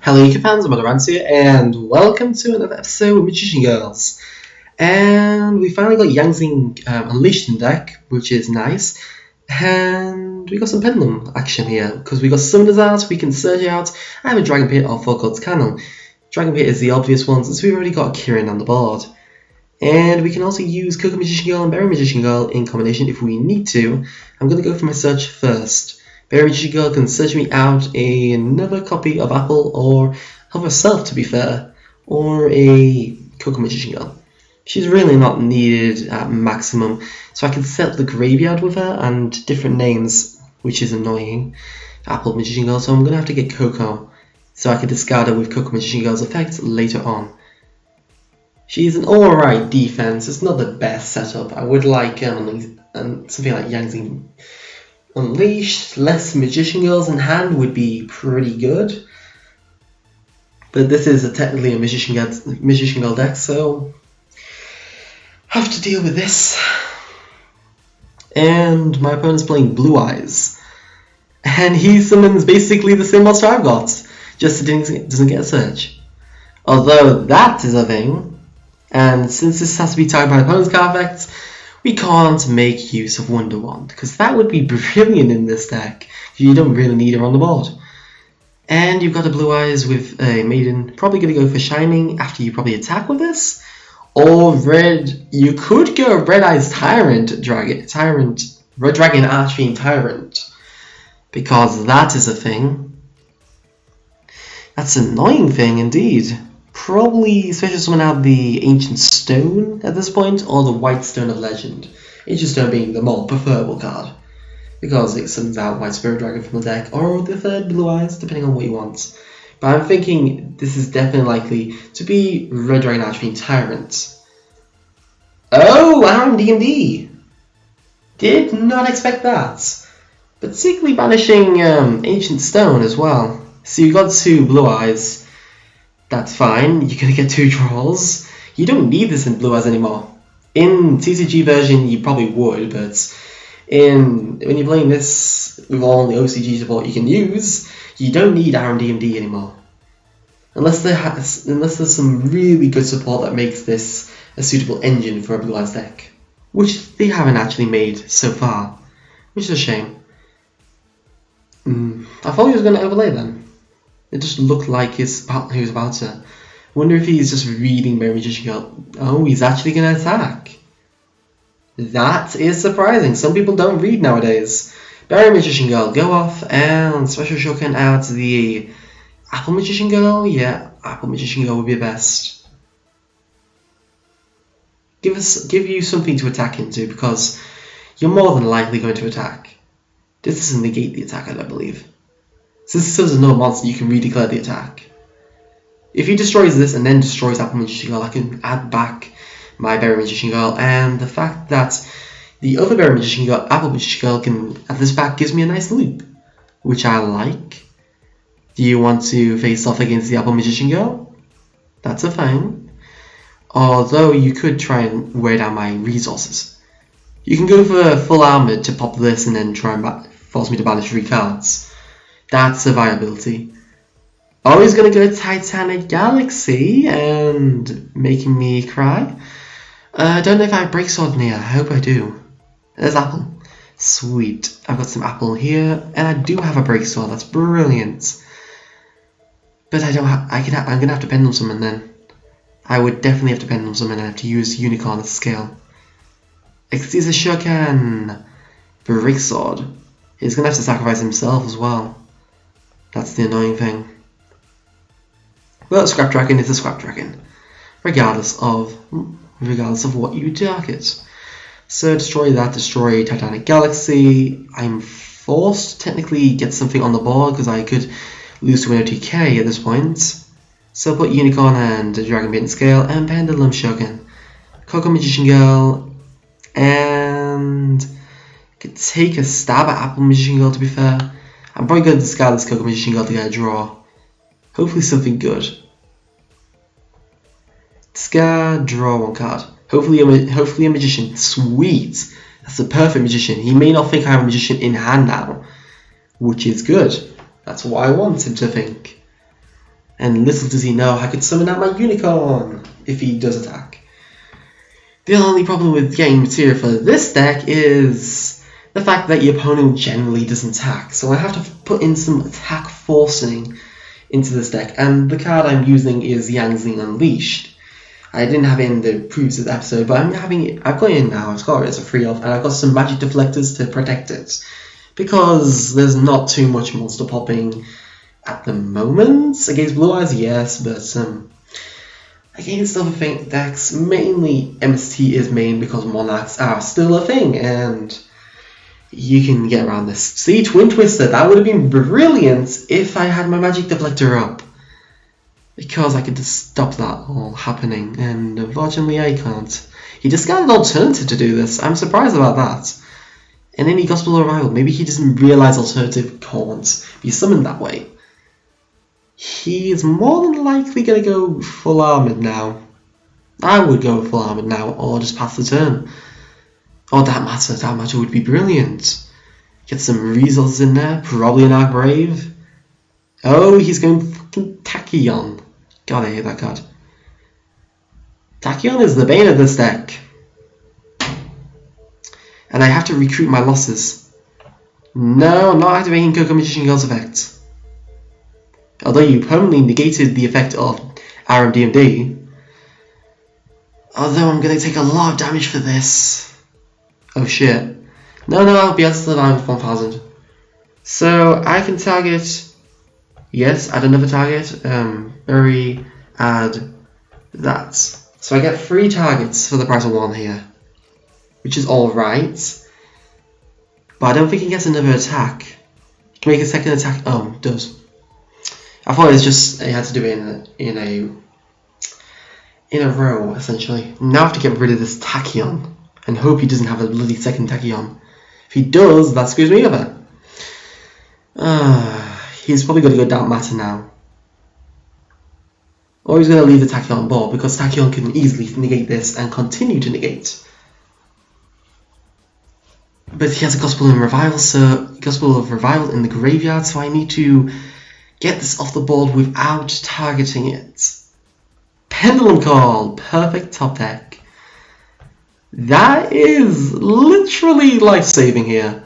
Hello YouTube fans, I'm Rans here, and welcome to another episode of Magician Girls. And we finally got Yangzing Unleashed in deck, which is nice. And we got some Pendulum action here, because we got Summoners out, we can Surge out, I have a Dragon Pit or 4 Cards Cannon. Dragon Pit is the obvious one, since we've already got Kirin on the board. And we can also use Coco Magician Girl and Berry Magician Girl in combination if we need to. I'm going to go for my search first. Berry Magician Girl can search me out another copy of Apple, or of herself to be fair, or a Coco Magician Girl. She's really not needed at maximum, so I can set up the graveyard with her and different names, which is annoying. Apple Magician Girl, so I'm going to have to get Coco, so I can discard her with Coco Magician Girl's effects later on. She's an alright defense, it's not the best setup. I would like something like Yangzing Unleashed, less Magician Girls in hand would be pretty good. But this is technically a Magician Girl deck, so I have to deal with this. And my opponent's playing Blue Eyes. And he summons basically the same monster I've got, just it doesn't get a search. Although that is a thing. And since this has to be tied by opponent's card effects, we can't make use of Wonder Wand, because that would be brilliant in this deck. You don't really need her on the board. And you've got a Blue Eyes with a Maiden, probably going to go for Shining after you probably attack with this. Or Red, you could go Red Eyes Red Dragon Archfiend Tyrant, because that is a thing. That's an annoying thing indeed. Probably special summon out the Ancient Stone at this point, or the White Stone of Legend. Ancient Stone being the more preferable card, because it summons out White Spirit Dragon from the deck, or the third Blue Eyes, depending on what you want. But I'm thinking this is definitely likely to be Red Dragon Archfiend Tyrant. Oh, REDMD! Did not expect that. Particularly banishing Ancient Stone as well. So you've got 2 Blue Eyes. That's fine, you're going to get 2 draws. You don't need this in Blue Eyes anymore. In TCG version you probably would, but when you're playing this with all the OCG support you can use, you don't need REDMD anymore. Unless there's some really good support that makes this a suitable engine for a Blue Eyes deck. Which they haven't actually made so far, which is a shame. I thought he was going to overlay then. It just looked like he was about to. Wonder if he's just reading Berry Magician Girl. Oh, he's actually going to attack. That is surprising. Some people don't read nowadays. Berry Magician Girl, go off and special shotgun out the Apple Magician Girl. Yeah, Apple Magician Girl would be best. Give you something to attack into, because you're more than likely going to attack. This doesn't negate the attack, I don't believe. Since there's no monster, you can redeclare the attack. If he destroys this and then destroys Apple Magician Girl, I can add back my Berry Magician Girl, and the fact that the other Berry Magician Girl, Apple Magician Girl, can add this back gives me a nice loop, which I like. Do you want to face off against the Apple Magician Girl? That's a thing. Although you could try and wear down my resources. You can go for full armor to pop this and then try and force me to banish 3 cards. That's a viability. Oh, he's going to go Titanic Galaxy and making me cry. I don't know if I have Break Sword near. I hope I do. There's Apple. Sweet. I've got some Apple here, and I do have a Break Sword. That's brilliant. But I don't have. I'm going to have to Pendulum Summon then. I would definitely have to Pendulum Summon and have to use Unicorn as scale. Exceeds Shokan. Break Sword. He's going to have to sacrifice himself as well. That's the annoying thing. Well, Scrap Dragon is a Scrap Dragon, regardless of what you target. So destroy that, destroy Titanic Galaxy. I'm forced to technically get something on the board because I could lose to an OTK at this point. So put Unicorn and Dragon Pit in scale and Pendulum Shogun, Coco Magician Girl, and I could take a stab at Apple Magician Girl to be fair. I'm probably going to discard this Coco Magician Girl to get a draw. Hopefully something good. Discard, draw 1 card. Hopefully a Magician. Sweet! That's a perfect Magician. He may not think I have a Magician in hand now, which is good. That's what I want him to think. And little does he know I could summon out my unicorn if he does attack. The only problem with getting material for this deck is the fact that your opponent generally doesn't attack. So I have to put in some attack forcing into this deck. And the card I'm using is Yangzing Unleashed. I didn't have it in the previous episode, but I've got it in now. I've got it as a free elf, and I've got some magic deflectors to protect it. Because there's not too much monster popping at the moment. Against Blue Eyes, yes, but against other decks, mainly MST is main because Monarchs are still a thing, and you can get around this. See, Twin Twister, that would have been brilliant if I had my magic deflector up. Because I could just stop that all happening, and unfortunately I can't. He discarded alternative to do this. I'm surprised about that. And then he Gospel of Revival. Maybe he doesn't realise alternative can't be summoned that way. He is more than likely going to go full armoured now. I would go full armoured now, or just pass the turn. Oh, that matter would be brilliant. Get some resources in there, probably an Arc Brave. Oh, he's going fucking Tachyon. God, I hate that card. Tachyon is the bane of this deck. And I have to recruit my losses. No, I'm not activating Coco Magician Girl's effect. Although you permanently negated the effect of REDMD. Although I'm going to take a lot of damage for this. Oh shit. No, I'll be able to survive with 1000. So I can target... Yes, add another target. Bury, add that. So I get 3 targets for the price of 1 here. Which is alright. But I don't think he gets another attack. He can make a second attack. Oh, it does. I thought it was just he had to do it in a row, essentially. Now I have to get rid of this Tachyon and hope he doesn't have a bloody second Tachyon. If he does, that screws me over. He's probably going to go Dark Matter now. Or he's going to leave the Tachyon on board because Tachyon can easily negate this and continue to negate. But he has a Gospel of Revival in the graveyard, so I need to get this off the board without targeting it. Pendulum Call, perfect top deck. That is literally life-saving here.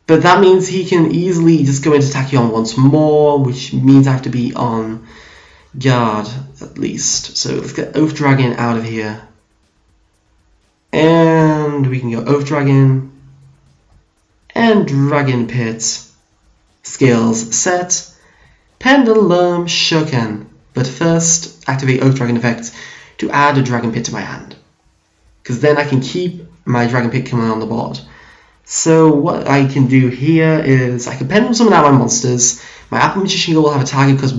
But that means he can easily just go into Tachyon once more, which means I have to be on guard at least. So let's get Oath Dragon out of here. And we can go Oath Dragon and Dragon Pit. Skills set. Pendulum Shoken. But first, activate Oath Dragon effect to add a Dragon Pit to my hand. Because then I can keep my Dragon Pit coming on the board. So what I can do here is I can Pendulum summon out my monsters. My Apple Magician will have a target because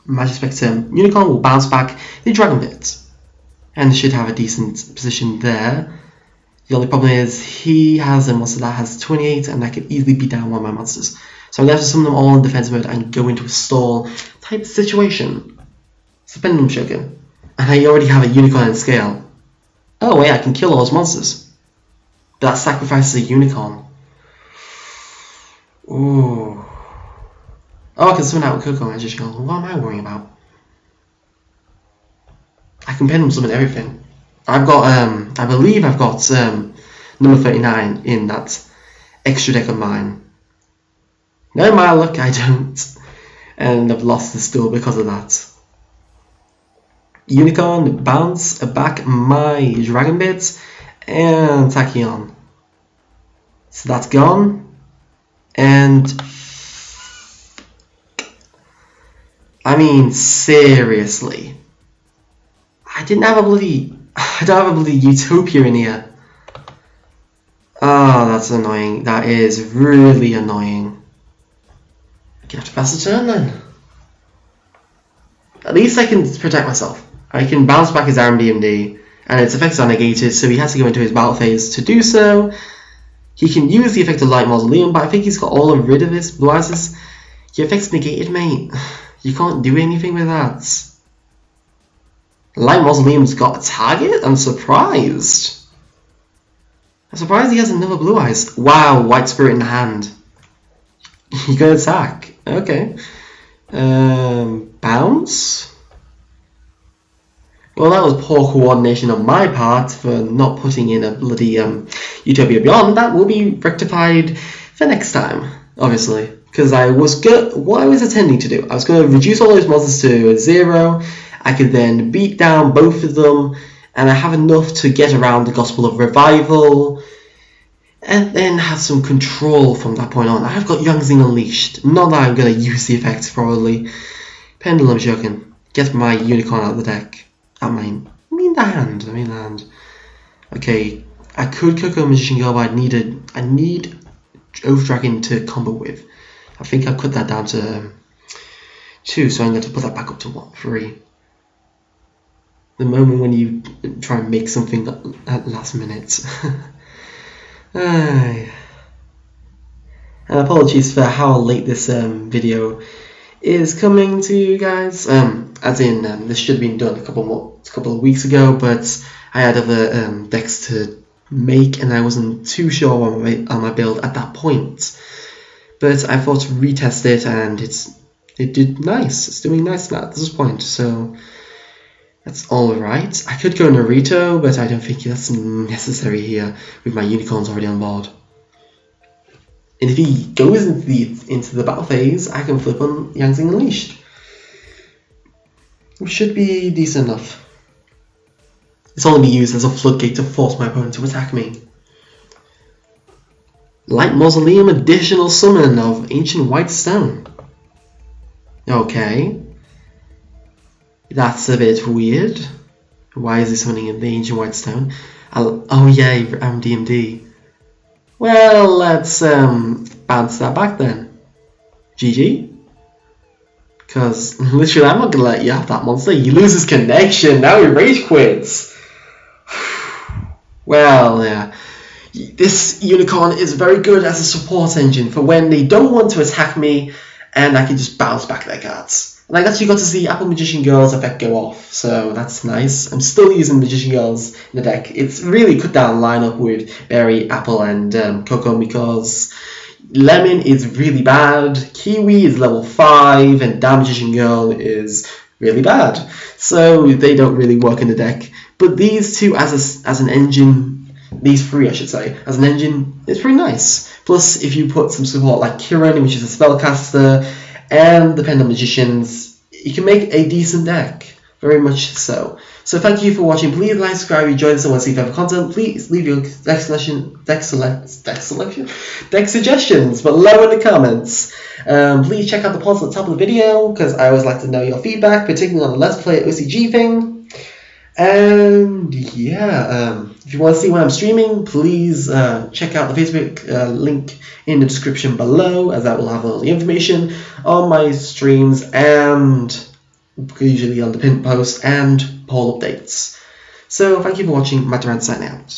Magic Spectre Unicorn will bounce back the Dragon Pit. And should have a decent position there. The only problem is he has a monster that has 28 and that could easily beat down one of my monsters. So I'm going to have to summon them all in defense mode and go into a stall type situation. So Pendulum Shogun. And I already have a Unicorn in scale. Oh wait, I can kill all those monsters. But that sacrifices a Unicorn. Ooh. Oh, I can summon out with Coco Magician. What am I worrying about? I can Pendulum summon everything. I've got, I believe I've got number 39 in that extra deck of mine. No, my luck, I don't. And I've lost the store because of that. Unicorn, bounce back my Dragon Bits, and Tachyon. So that's gone. And I mean, seriously. I don't have a bloody Utopia in here. Oh, that's annoying. That is really annoying. I'm gonna have to pass the turn then. At least I can protect myself. I can bounce back his REDMD, and its effects are negated, so he has to go into his battle phase to do so. He can use the effect of Light Mausoleum, but I think he's got all rid of his Blue Eyes. Your effect's negated, mate. You can't do anything with that. Light Mausoleum's got a target? I'm surprised. I'm surprised he has another Blue Eyes. Wow, White Spirit in the hand. You can attack. Okay. Bounce? Well, that was poor coordination on my part for not putting in a bloody Utopia Beyond. That will be rectified for next time, obviously. Because what I was intending to do, I was going to reduce all those monsters to 0. I could then beat down both of them, and I have enough to get around the Gospel of Revival, and then have some control from that point on. I've got Youngzing Unleashed. Not that I'm going to use the effects, probably. Pendulum Shuriken. Get my Unicorn out of the deck. I mean the hand. Okay, I could Coco Magician Girl, but I need Oath Dragon to combo with. I think I put that down to 2, so I'm going to put that back up to what, 3. The moment when you try and make something at last minute. And apologies for how late this video is coming to you guys. As in, this should have been done a couple of weeks ago, but I had other decks to make, and I wasn't too sure on my build at that point. But I thought to retest it, and it did nice. It's doing nice now at this point, so that's all right. I could go Naruto, but I don't think that's necessary here with my unicorns already on board. And if he goes into the battle phase, I can flip on Youngzing Unleashed, which should be decent enough. It's only be used as a floodgate to force my opponent to attack me. Light Mausoleum additional summon of Ancient White Stone. Okay. That's a bit weird. Why is he summoning in the Ancient White Stone? Oh yeah, DMD. Well, let's bounce that back then. GG. Because literally I'm not going to let you have that monster. He loses connection, now he rage quits. Well, yeah. This unicorn is very good as a support engine for when they don't want to attack me, and I can just bounce back their cards. And I actually got to see Apple Magician Girl's effect go off, so that's nice. I'm still using Magician Girls in the deck. It's really cut down lineup with Berry, Apple, and Coco, because Lemon is really bad, Kiwi is level 5, and Damn Magician Girl is really bad. So they don't really work in the deck. But these two as an engine, these 3 I should say, as an engine, it's pretty nice. Plus, if you put some support like Kiran, which is a spellcaster, and the Pendulum Magicians, you can make a decent deck. Very much so. So thank you for watching. Please like, subscribe, enjoy this, and want to see further content. Please leave your deck suggestions below in the comments. Please check out the polls at the top of the video, because I always like to know your feedback, particularly on the Let's Play OCG thing. And yeah, if you want to see when I'm streaming, please check out the Facebook link in the description below, as that will have all the information on my streams and usually on the pinned post and poll updates. So thank you for watching. Matt Durant signing out.